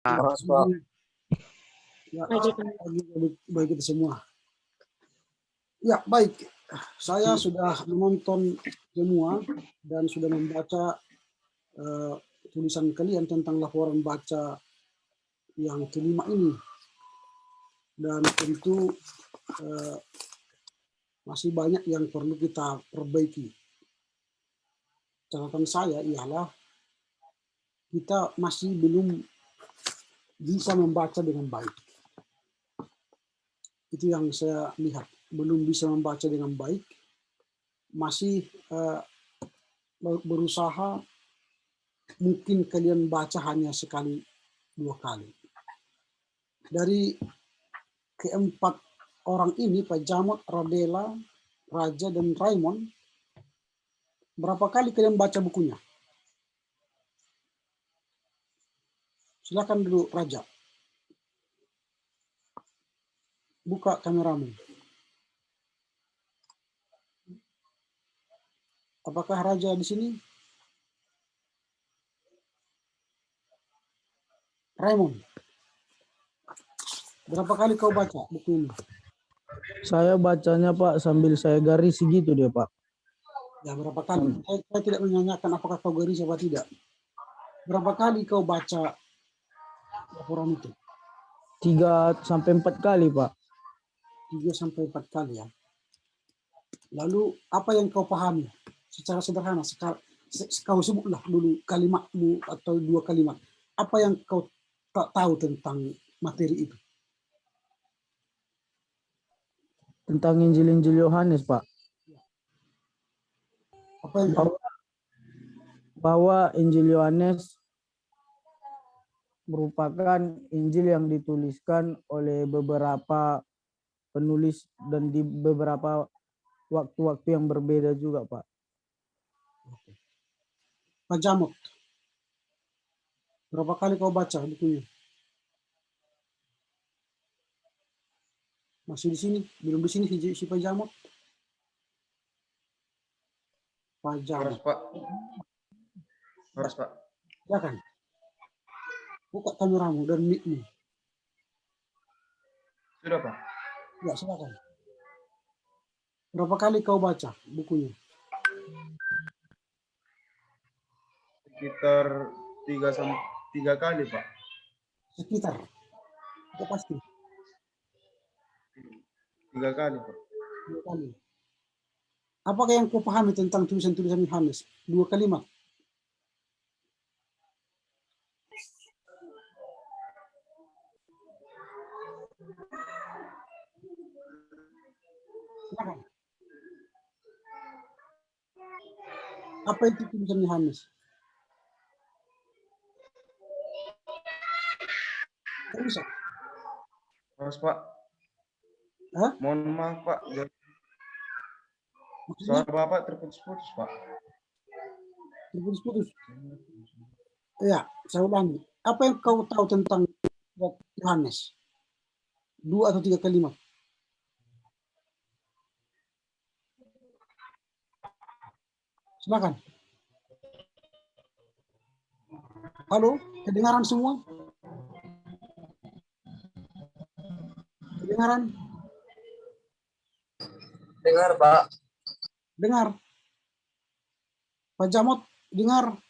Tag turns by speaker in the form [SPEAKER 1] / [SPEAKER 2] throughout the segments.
[SPEAKER 1] Mas, Pak.
[SPEAKER 2] Ya, bagi kita semua. Ya, baik. Saya sudah menonton semua dan sudah membaca tulisan kalian tentang laporan baca yang kelima ini. Dan tentu masih banyak yang perlu kita perbaiki. Catatan saya ialah kita masih belum bisa membaca dengan baik. Itu yang saya lihat. Belum bisa membaca dengan baik. Masih berusaha, mungkin kalian baca hanya sekali, 2 kali. Dari keempat orang ini, Pak Jamot, Radela, Raja, dan Raymond, berapa kali kalian baca bukunya? Silakan dulu, Raja. Buka kameramu. Apakah Raja di sini? Raymond, berapa kali kau baca buku ini?
[SPEAKER 3] Saya bacanya, Pak, sambil saya garis gitu dia, Pak.
[SPEAKER 2] Ya, berapa kali? Saya tidak menanyakan apakah kau garis atau tidak. Berapa kali kau baca laporan itu?
[SPEAKER 3] 3-4 kali, Pak.
[SPEAKER 2] 3-4 kali ya. Lalu apa yang kau pahami secara sederhana? Kau sebutlah dulu kalimatmu atau 2 kalimat. Apa yang kau tak tahu tentang materi itu?
[SPEAKER 3] Tentang Injil Yohanes, Pak.
[SPEAKER 2] Apa yang
[SPEAKER 3] bahwa Injil Yohanes merupakan Injil yang dituliskan oleh beberapa penulis dan di beberapa waktu-waktu yang berbeda juga, Pak.
[SPEAKER 2] Pak Jamot, berapa kali kau baca bukunya? Masih di sini? Belum di sini si Pak Jamot? Pak Jamot.
[SPEAKER 1] Harus, Pak. Harus, Pak.
[SPEAKER 2] Silakan. Buka kameramu dan mic-mu.
[SPEAKER 1] Sudah, Pak.
[SPEAKER 2] Ya, silakan. Berapa kali kau baca bukunya?
[SPEAKER 1] Sekitar 3 kali, Pak.
[SPEAKER 2] Sekitar. Itu pasti.
[SPEAKER 1] 3 kali, Pak.
[SPEAKER 2] 2 kali. Apakah yang kau pahami tentang tulisan-tulisan Yohanes? 2 kalimat. Silakan. Apa itu tulisan Yohanes? Tidak bisa.
[SPEAKER 1] Harus, Pak.
[SPEAKER 2] Hah?
[SPEAKER 1] Mohon maaf, Pak.
[SPEAKER 2] Maksudnya
[SPEAKER 1] Suara Bapak terputus-putus, Pak.
[SPEAKER 2] terputus-putus. Ya, saya ulangi. Apa yang kau tahu tentang Yohanes? 2 atau 3 kalimat. Silakan. Halo, kedengaran semua? Kedengaran?
[SPEAKER 4] Dengar, Pak.
[SPEAKER 2] Dengar. Pak Jamot, dengar.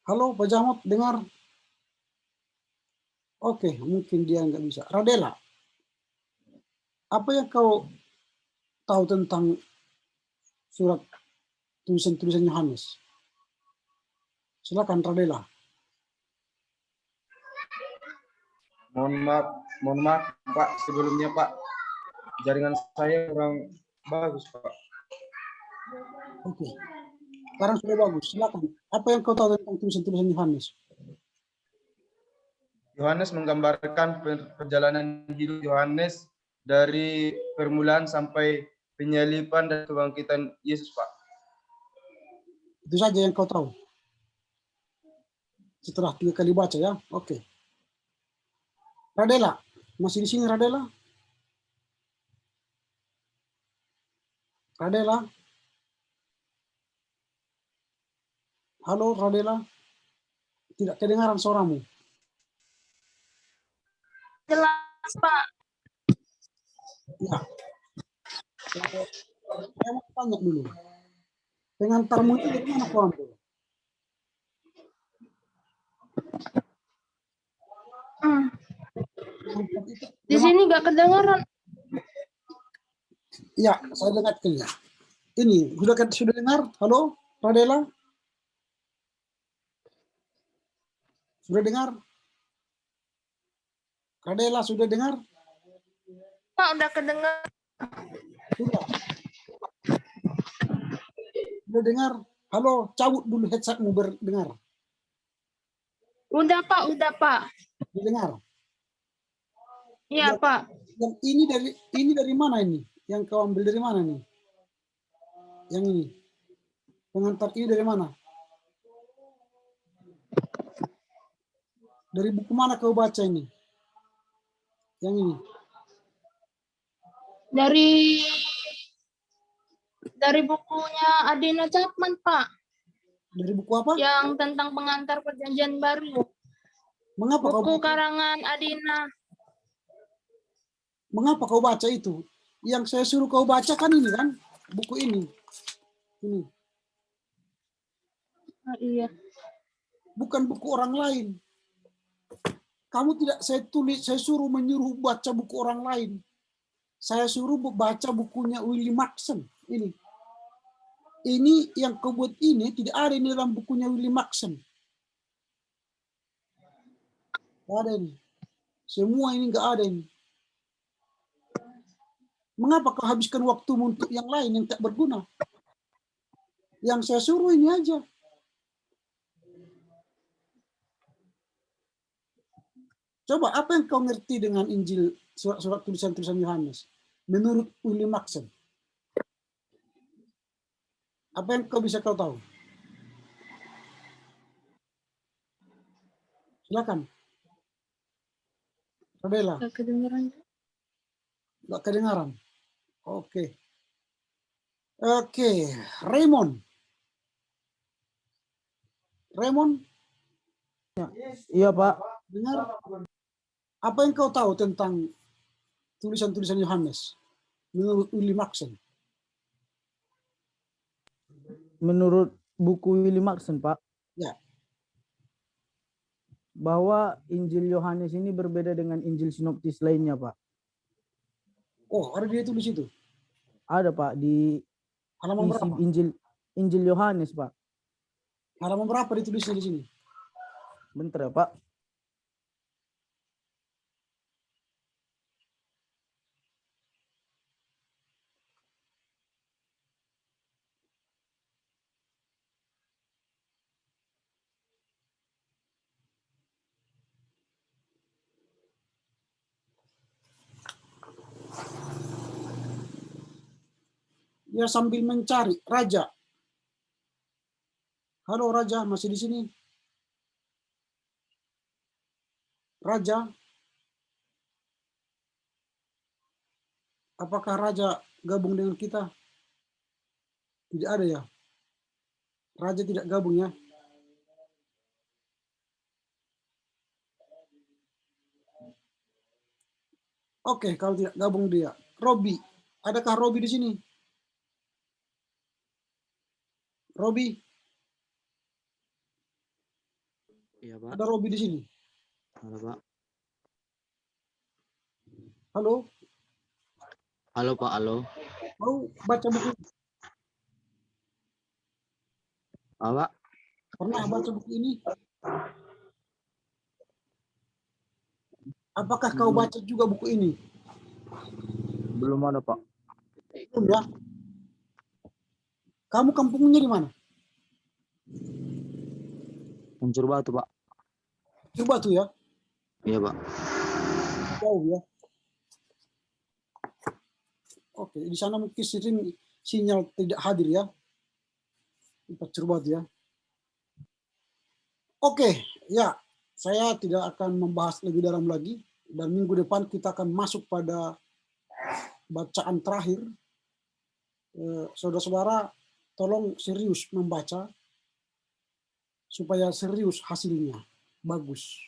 [SPEAKER 2] Halo, Pak Jamot, dengar. Oke, mungkin dia nggak bisa. Radela, apa yang kau tahu tentang surat tulisan-tulisan Yohanes? Silakan, Radela.
[SPEAKER 1] Mohon maaf, Pak. Sebelumnya, Pak. Jaringan saya kurang bagus, Pak.
[SPEAKER 2] Oke. Sekarang sudah bagus. Silakan. Apa yang kau tahu tentang tulisan-tulisan Yohanes?
[SPEAKER 1] Yohanes menggambarkan perjalanan hidup Yohanes dari permulaan sampai penyaliban dan kebangkitan Yesus, Pak.
[SPEAKER 2] Itu saja yang kau tahu. Setelah 3 kali baca ya. Oke. Radela, masih di sini Radela? Radela? Halo Radela? Tidak kedengaran suaramu.
[SPEAKER 4] Jelas, Pak.
[SPEAKER 2] Ya. Saya mau tanya dulu. Pengantarmu itu dari mana kau ambil? Pengantar itu
[SPEAKER 4] Di sini nggak kedengaran.
[SPEAKER 2] ya, saya dengar kalian. Ini sudah dengar? Halo, Radela? Sudah dengar? Radela sudah dengar?
[SPEAKER 4] Pak, udah kedengar.
[SPEAKER 2] Sudah. Sudah dengar? Halo, cabut dulu headsetmu berdengar.
[SPEAKER 4] Udah, Pak. Udah, Pak.
[SPEAKER 2] Sudah dengar?
[SPEAKER 4] Iya,
[SPEAKER 2] Ya.
[SPEAKER 4] Pak.
[SPEAKER 2] Yang ini dari mana ini? Yang kau ambil dari mana nih? Yang ini. Pengantar ini dari mana? Dari buku mana kau baca ini? Yang ini.
[SPEAKER 4] Dari bukunya Adina Chapman, Pak.
[SPEAKER 2] Dari buku apa?
[SPEAKER 4] Yang tentang pengantar perjanjian baru.
[SPEAKER 2] Mengapa
[SPEAKER 4] Buku karangan Adina.
[SPEAKER 2] Mengapa kau baca itu? Yang saya suruh kau baca kan ini kan? Buku ini. Ini.
[SPEAKER 4] Oh, iya.
[SPEAKER 2] Bukan buku orang lain. Kamu tidak saya suruh menyuruh baca buku orang lain. Saya suruh baca bukunya William Maxon. Ini. Ini yang kau buat ini tidak ada ini dalam bukunya William Maxon. Tidak ada ini. Semua ini nggak ada ini. Mengapa kau habiskan waktumu untuk yang lain yang tak berguna? Yang saya suruh ini aja. Coba apa yang kau ngerti dengan Injil, surat-surat tulisan-tulisan Yohanes? Menurut William Maxon. Apa yang bisa kau tahu? Silakan. Radela.
[SPEAKER 4] Nggak kedengaran.
[SPEAKER 2] Nggak kedengaran. Oke. Oke. Raymond. Raymond.
[SPEAKER 3] Iya, Pak.
[SPEAKER 2] Dengar. Apa yang kau tahu tentang tulisan-tulisan Yohanes menurut William Maxon?
[SPEAKER 3] Menurut buku William Maxon, Pak.
[SPEAKER 2] Ya.
[SPEAKER 3] Bahwa Injil Yohanes ini berbeda dengan Injil sinoptis lainnya, Pak.
[SPEAKER 2] Oh, ada dia tulis itu.
[SPEAKER 3] Ada, Pak, di
[SPEAKER 2] Halaman
[SPEAKER 3] isi
[SPEAKER 2] berapa?
[SPEAKER 3] Injil Yohanes, Pak.
[SPEAKER 2] Halaman berapa ditulisnya di sini?
[SPEAKER 3] Bentar ya, Pak.
[SPEAKER 2] Dia sambil mencari. Raja. Halo Raja, masih di sini? Raja. Apakah Raja gabung dengan kita? Tidak ada ya? Raja tidak gabung ya? Oke, kalau tidak gabung dia. Robi. Adakah Robi di sini? Robi?
[SPEAKER 5] Iya, Pak.
[SPEAKER 2] Ada Robi di sini?
[SPEAKER 5] Halo, Pak.
[SPEAKER 2] Halo?
[SPEAKER 5] Halo, Pak. Halo.
[SPEAKER 2] Mau baca buku?
[SPEAKER 5] Pak.
[SPEAKER 2] Pernah baca buku ini? Apakah kau baca juga buku ini?
[SPEAKER 3] Belum ada, Pak.
[SPEAKER 2] Belum ya? Kamu kampungnya di mana?
[SPEAKER 5] Hancur Batu, Pak.
[SPEAKER 2] Coba tuh ya.
[SPEAKER 5] Iya, Pak.
[SPEAKER 2] Jauh ya. Oke, di sana mungkin sering sinyal tidak hadir ya. Tempat curbat ya. Oke, ya. Saya tidak akan membahas lebih dalam lagi. Dan minggu depan kita akan masuk pada bacaan terakhir. Saudara-saudara, tolong serius membaca supaya serius hasilnya. bagus.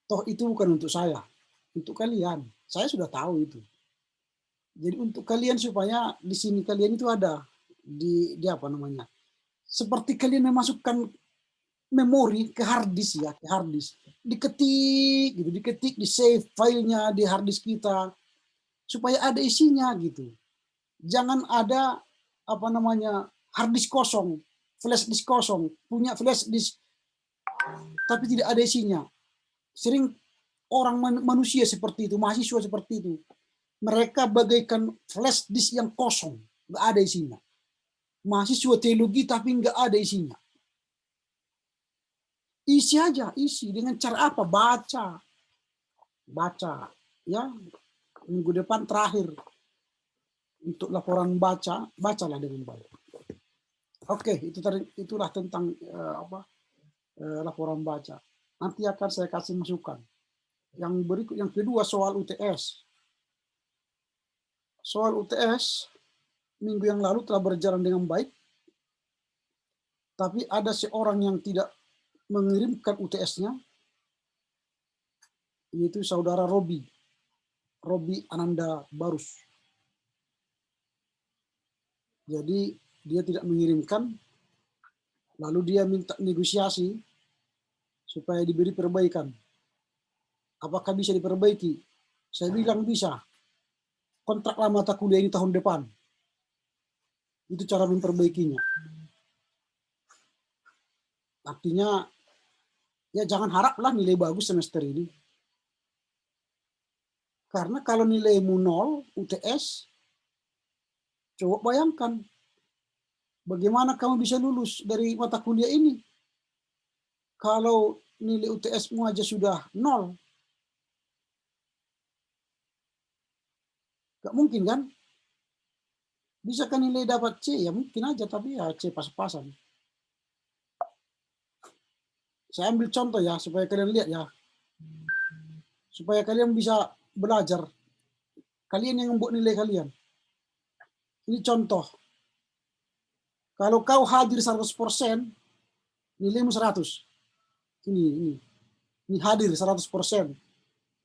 [SPEAKER 2] Toh itu bukan untuk saya, untuk kalian. Saya sudah tahu itu. Jadi untuk kalian supaya di sini kalian itu ada di apa namanya? Seperti kalian memasukkan memori ke hard disk ya, ke hard disk. Diketik gitu, diketik di save filenya di hard disk kita supaya ada isinya gitu. Jangan ada apa namanya hard disk kosong, flash disk kosong, punya flash disk tapi tidak ada isinya. Sering orang manusia seperti itu, mahasiswa seperti itu. Mereka bagaikan flash disk yang kosong, nggak ada isinya. Mahasiswa teologi tapi nggak ada isinya. Isi aja, isi dengan cara apa? Baca, ya. Minggu depan terakhir untuk laporan bacalah dengan baik. Oke, itulah tentang laporan baca. Nanti akan saya kasih masukan. Yang kedua soal UTS. Soal UTS minggu yang lalu telah berjalan dengan baik, tapi ada seorang yang tidak mengirimkan UTS-nya, yaitu saudara Robi Ananda Barus. Jadi dia tidak mengirimkan, lalu dia minta negosiasi supaya diberi perbaikan. Apakah bisa diperbaiki? Saya bilang bisa. Kontrak lama mata kuliah ini tahun depan. Itu cara memperbaikinya. Artinya, ya jangan haraplah nilai bagus semester ini. Karena kalau nilaimu 0 UTS, coba bayangkan bagaimana kamu bisa lulus dari mata kuliah ini. Kalau nilai UTS-mu aja sudah 0. Gak mungkin kan? Bisa kan nilai dapat C? Ya mungkin aja, tapi ya C pas-pasan. Saya ambil contoh ya, supaya kalian lihat ya. Supaya kalian bisa belajar. Kalian yang membuat nilai kalian. Ini contoh. Kalau kau hadir 100%, nilaimu 100. Ini hadir 100%.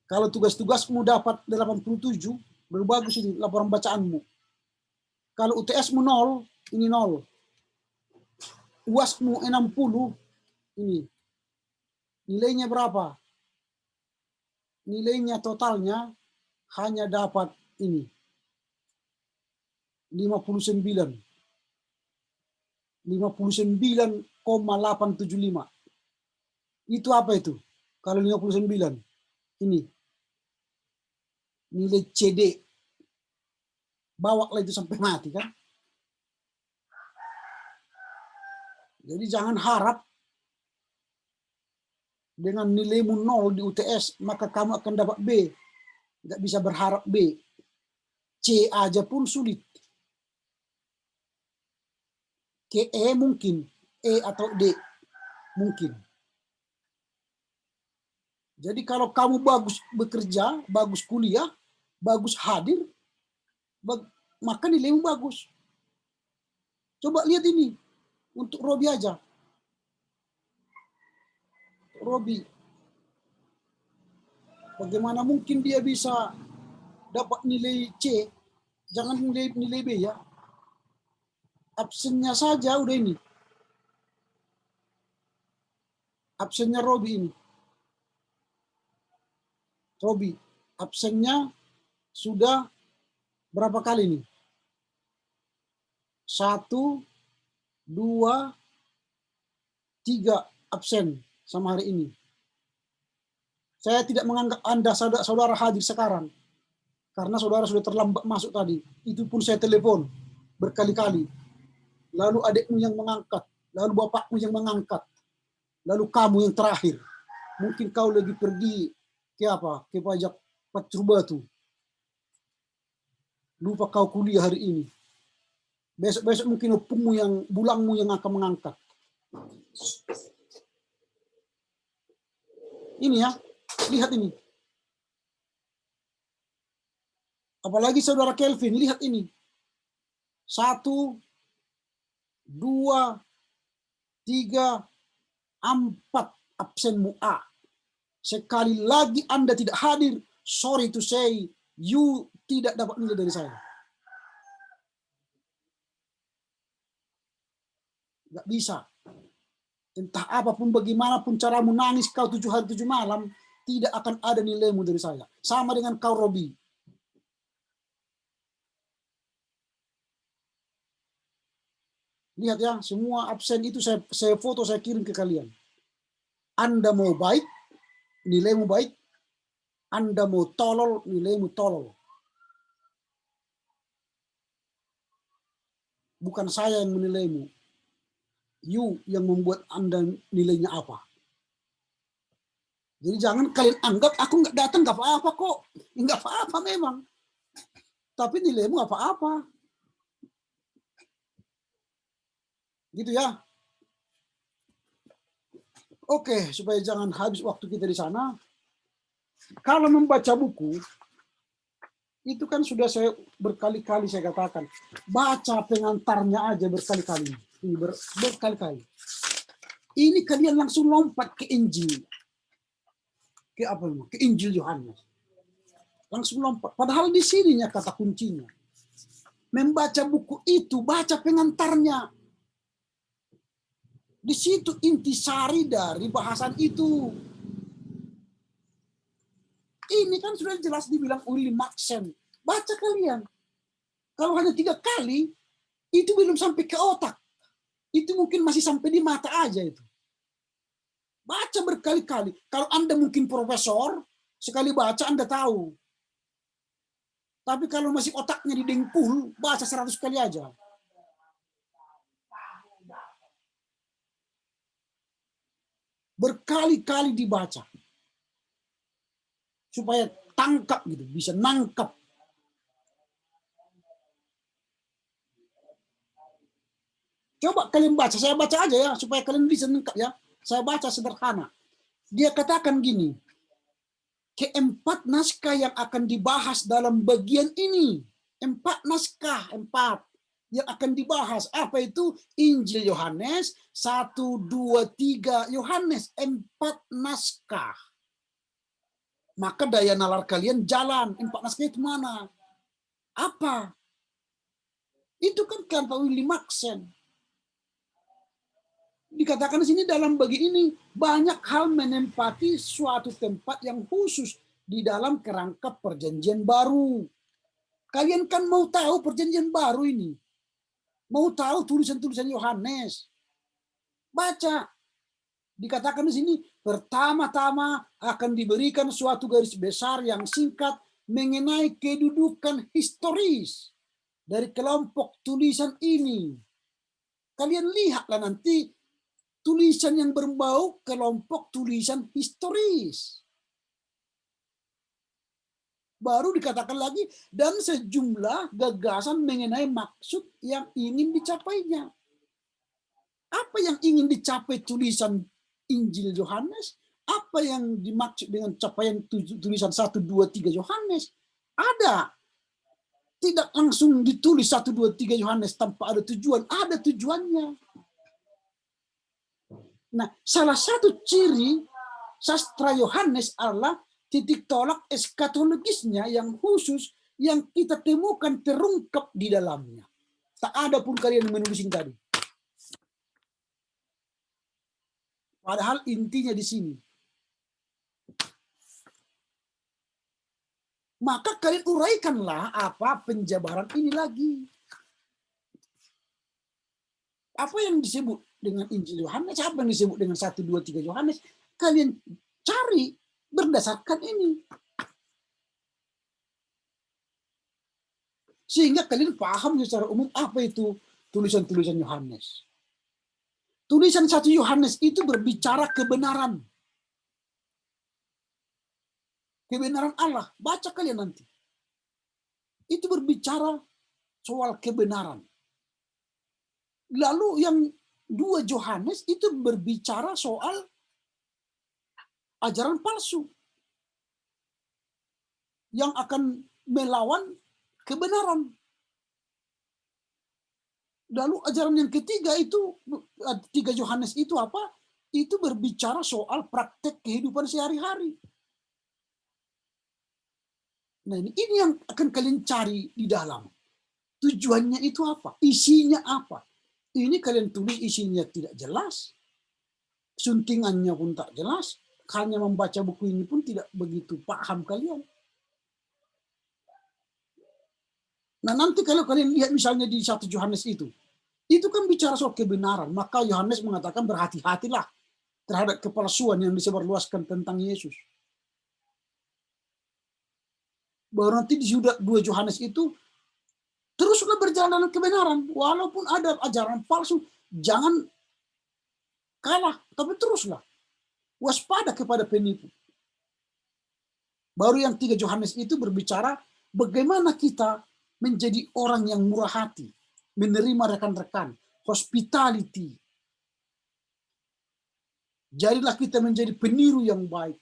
[SPEAKER 2] Kalau tugas-tugasmu dapat 87, baru bagus ini laporan bacaanmu. Kalau UTS-mu 0, ini 0. UAS-mu 60, ini. Nilainya berapa? Nilainya totalnya hanya dapat ini. 59. 59,875. Itu apa itu? Kalau 59. Ini. Nilai CD. Bawalah itu sampai mati kan? Jadi jangan harap dengan nilaimu 0 di UTS, maka kamu akan dapat B. Nggak bisa berharap B. C aja pun sulit. Ke E mungkin. E atau D mungkin. Jadi kalau kamu bagus bekerja, bagus kuliah, bagus hadir, maka nilaimu bagus. Coba lihat ini. Untuk Robi aja. Robi. Bagaimana mungkin dia bisa dapat nilai C? Jangan nilai B ya. Absennya saja udah ini. Absennya Robi ini. Robi. Absennya sudah berapa kali nih? 1, 2, 3 absen sama hari ini. Saya tidak menganggap Anda saudara hadir sekarang. Karena saudara sudah terlambat masuk tadi. Itu pun saya telepon berkali-kali. Lalu adikmu yang mengangkat. Lalu bapakmu yang mengangkat. Lalu kamu yang terakhir. Mungkin kau lagi pergi ke apa? Ke pajak Pacur Batu. Lupa kau kuliah hari ini. Besok-besok mungkin bulangmu yang akan mengangkat. Ini ya, lihat ini. Apalagi saudara Kelvin, lihat ini. 1, 2, 3, 4 absenmu A. Sekali lagi Anda tidak hadir, sorry to say, you tidak dapat nilai dari saya. Nggak bisa. Entah apapun, bagaimanapun caramu nangis kau 7 hari 7 malam, tidak akan ada nilaimu dari saya. Sama dengan kau, Robi. Lihat ya, semua absen itu saya foto, saya kirim ke kalian. Anda mau baik, nilaimu baik. Anda mau tolol, nilaimu tolol. Bukan saya yang menilaimu. You yang membuat Anda nilainya apa. Jadi jangan kalian anggap aku nggak datang nggak apa-apa kok. Nggak apa-apa memang. Tapi nilaimu apa-apa. Gitu ya. Oke, supaya jangan habis waktu kita di sana. Kalau membaca buku, itu kan sudah saya berkali-kali saya katakan. Baca pengantarnya aja berkali-kali. Berkali-kali. Ini kalian langsung lompat ke Injil. Ke apa? Ke Injil Yohanes. Langsung lompat. Padahal di sininya kata kuncinya. Membaca buku itu, baca pengantarnya. Di situ intisari dari bahasan itu. Ini kan sudah jelas dibilang William Maxen. Baca kalian. Kalau hanya 3 kali, itu belum sampai ke otak. Itu mungkin masih sampai di mata aja itu. Baca berkali-kali. Kalau Anda mungkin profesor, sekali baca Anda tahu. Tapi kalau masih otaknya di dengkul, baca 100 kali aja. Berkali-kali dibaca. Supaya tangkap gitu, bisa nangkap. Coba kalian baca, saya baca aja ya, supaya kalian bisa nangkap ya. Saya baca sederhana. Dia katakan gini, keempat naskah yang akan dibahas dalam bagian ini. 4 naskah, 4 yang akan dibahas. Apa itu? Injil Yohanes, 1, 2, 3 Yohanes. 4 naskah. Maka daya nalar kalian jalan. 4 naskah itu mana? Apa? Itu kan Pak Willy Maxen. Dikatakan di sini dalam bagi ini banyak hal menempati suatu tempat yang khusus di dalam kerangka perjanjian baru. Kalian kan mau tahu perjanjian baru ini. Mau tahu tulisan-tulisan Yohanes. Baca. Dikatakan di sini pertama-tama akan diberikan suatu garis besar yang singkat mengenai kedudukan historis dari kelompok tulisan ini. Kalian lihatlah nanti tulisan yang berbau kelompok tulisan historis. Baru dikatakan lagi, dan sejumlah gagasan mengenai maksud yang ingin dicapainya. Apa yang ingin dicapai tulisan Injil Yohanes? Apa yang dimaksud dengan capaian tulisan 1, 2, 3 Yohanes? Ada. Tidak langsung ditulis 1, 2, 3 Yohanes tanpa ada tujuan. Ada tujuannya. Nah, salah satu ciri sastra Yohanes adalah titik tolak eskatologisnya yang khusus yang kita temukan terungkap di dalamnya. Tak ada pun kalian menulis ini tadi. Padahal intinya di sini. Maka kalian uraikanlah apa penjabaran ini lagi. Apa yang disebut dengan Injil Yohanes, apa yang disebut dengan 1, 2, 3 Yohanes, kalian cari berdasarkan ini. Sehingga kalian paham secara umum apa itu tulisan-tulisan Yohanes. Tulisan 1 Yohanes itu berbicara kebenaran. Kebenaran Allah. Baca kalian nanti. Itu berbicara soal kebenaran. Lalu yang 2 Yohanes itu berbicara soal ajaran palsu yang akan melawan kebenaran. Lalu ajaran yang ketiga itu 3 Yohanes itu apa? itu berbicara soal praktek kehidupan sehari-hari. Nah, ini yang akan kalian cari di dalam. Tujuannya itu apa? Isinya apa? Ini kalian tulis isinya tidak jelas. Suntingannya pun tak jelas. Hanya membaca buku ini pun tidak begitu paham kalian. Nah, nanti kalau kalian lihat misalnya di 1 Yohanes itu kan bicara soal kebenaran. Maka Yohanes mengatakan berhati-hatilah terhadap kepalsuan yang disebarluaskan tentang Yesus. Baru nanti di 2 Yohanes itu teruslah berjalan dalam kebenaran. Walaupun ada ajaran palsu, jangan kalah, tapi teruslah. Waspada kepada penipu. Baru yang 3 Yohanes itu berbicara bagaimana kita menjadi orang yang murah hati, menerima rekan-rekan, hospitality. Jadilah kita menjadi peniru yang baik,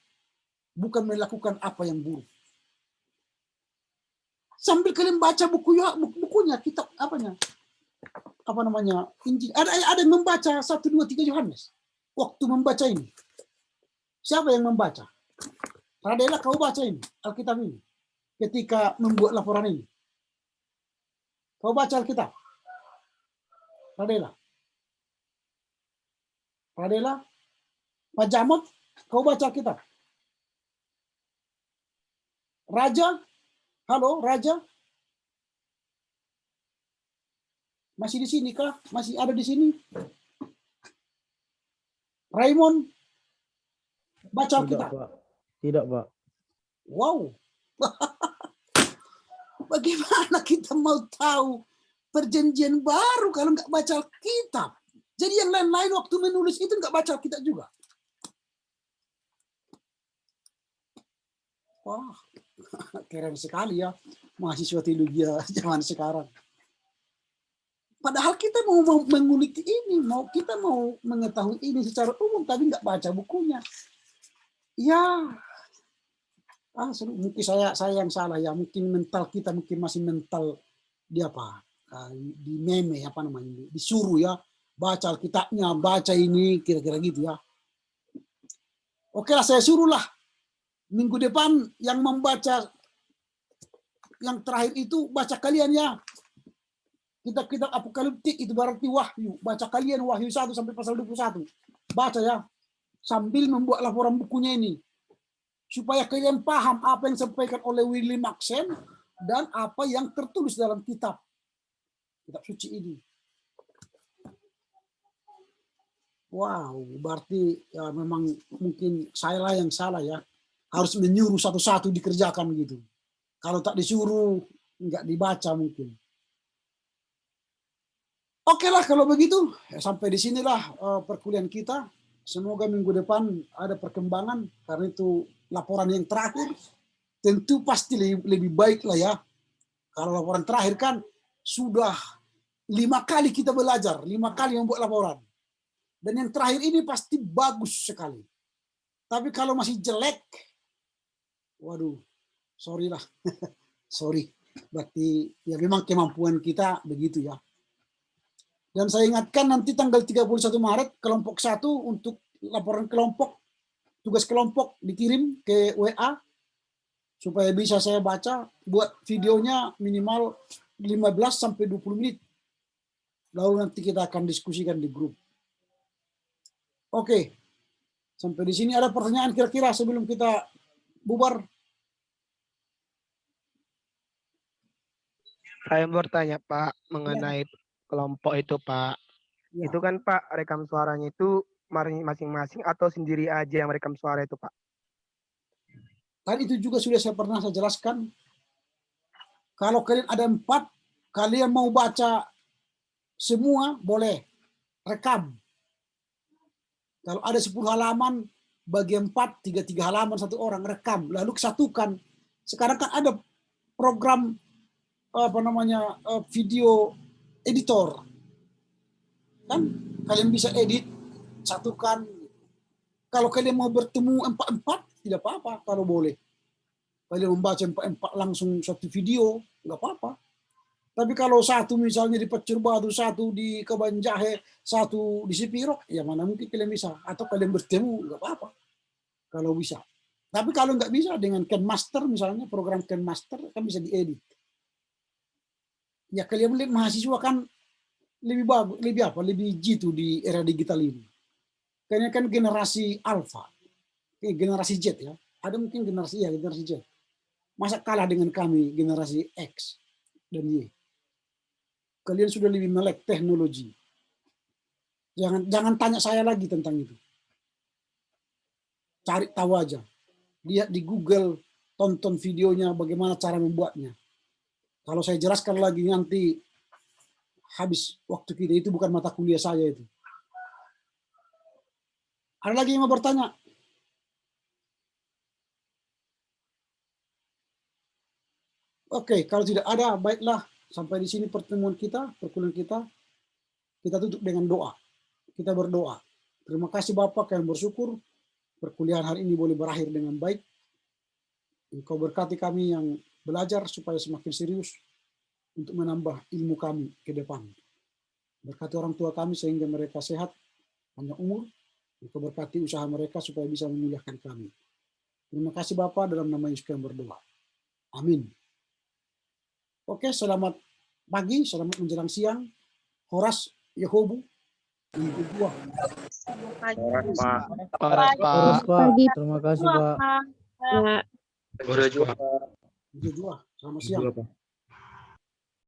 [SPEAKER 2] bukan melakukan apa yang buruk. Sambil kalian baca bukunya, kitab Injil. Ada yang membaca 1, 2, 3 Yohanes. Waktu membaca ini, siapa yang membaca? Radela, kau baca ini, Alkitab ini. Ketika membuat laporan ini. Kau baca Alkitab? Radela? Pak Jamot, kau baca Alkitab? Raja? Halo, Raja? Masih di sini kah? Masih ada di sini? Raymond? Baca Alkitab?
[SPEAKER 3] Tidak, Pak.
[SPEAKER 2] Wow. Bagaimana kita mau tahu perjanjian baru kalau nggak baca Alkitab? Jadi yang lain-lain waktu menulis itu nggak baca Alkitab juga. Wah, keren sekali ya mahasiswa teologi zaman sekarang. Padahal kita mau mengulik ini, kita mau mengetahui ini secara umum, tapi nggak baca bukunya. Ya, mungkin saya yang salah ya. Mungkin mental kita masih mental di di meme disuruh ya, baca Alkitabnya, baca ini kira-kira gitu ya. Oke lah, saya suruhlah minggu depan yang membaca yang terakhir itu baca kalian ya. Kitab-kitab apokaliptik itu berarti wahyu. Baca kalian wahyu 1 sampai pasal 21. Baca ya. Sambil membuat laporan bukunya ini. Supaya kalian paham apa yang disampaikan oleh Willy Maxen dan apa yang tertulis dalam kitab suci ini. Wow, berarti ya memang mungkin saya yang salah ya. Harus menyuruh satu-satu dikerjakan gitu. Kalau tak disuruh, nggak dibaca mungkin. Oke lah kalau begitu, sampai di sinilah perkuliahan kita. Semoga minggu depan ada perkembangan, karena itu laporan yang terakhir. Tentu pasti lebih baik lah ya. Kalau laporan terakhir kan sudah 5 kali kita belajar, 5 kali membuat laporan. Dan yang terakhir ini pasti bagus sekali. Tapi kalau masih jelek, waduh, sorry lah. Sorry. Berarti ya memang kemampuan kita begitu ya. Dan saya ingatkan nanti tanggal 31 Maret kelompok 1 untuk laporan kelompok, tugas kelompok dikirim ke WA supaya bisa saya baca. Buat videonya minimal 15 sampai 20 menit. Lalu nanti kita akan diskusikan di grup. Oke. Sampai di sini ada pertanyaan kira-kira sebelum kita bubar?
[SPEAKER 6] Saya bertanya Pak mengenai kelompok itu Pak.
[SPEAKER 2] Ya.
[SPEAKER 6] Itu kan Pak rekam suaranya itu masing-masing atau sendiri aja yang rekam suara itu Pak?
[SPEAKER 2] Tadi itu juga sudah pernah saya jelaskan. Kalau kalian ada 4, kalian mau baca semua boleh rekam. Kalau ada 10 halaman, bagi 4, 3 halaman 1 orang rekam, lalu kesatukan. Sekarang kan ada program video editor. Kan kalian bisa edit, satukan. Kalau kalian mau bertemu 4-4, tidak apa-apa kalau boleh. Kalian membaca 4-4 langsung satu video, nggak apa-apa. Tapi kalau satu misalnya di Pecur Batu, satu di Kebanjahe, satu di Sipirok, ya mana mungkin kalian bisa. Atau kalian bertemu, nggak apa-apa. Kalau bisa. Tapi kalau nggak bisa dengan Ken Master misalnya, program Ken Master kan bisa diedit. Ya kalian melihat mahasiswa kan lebih bagus, lebih jitu di era digital ini. Karena kan generasi Alpha, generasi Z ya. Ada mungkin generasi Z. Masa kalah dengan kami generasi X dan Y. Kalian sudah lebih melek teknologi. Jangan tanya saya lagi tentang itu. Cari tahu aja. Lihat di Google, tonton videonya bagaimana cara membuatnya. Kalau saya jelaskan lagi nanti habis waktu kita, itu bukan mata kuliah saya itu. Ada lagi yang mau bertanya? Oke, kalau tidak ada, baiklah. Sampai di sini pertemuan kita, perkuliahan kita. Kita tutup dengan doa. Kita berdoa. Terima kasih Bapak yang bersyukur perkuliahan hari ini boleh berakhir dengan baik. Engkau berkati kami yang belajar supaya semakin serius untuk menambah ilmu kami ke depan. Berkati orang tua kami sehingga mereka sehat, panjang umur. Engkau berkati usaha mereka supaya bisa memuliakan kami. Terima kasih Bapak, dalam nama Yesus kami berdoa. Amin. Oke, selamat pagi, selamat menjelang siang. Horas Yehobu.
[SPEAKER 3] Terus Pak, terima kasih Pak.
[SPEAKER 4] Pak.
[SPEAKER 2] Selamat siang.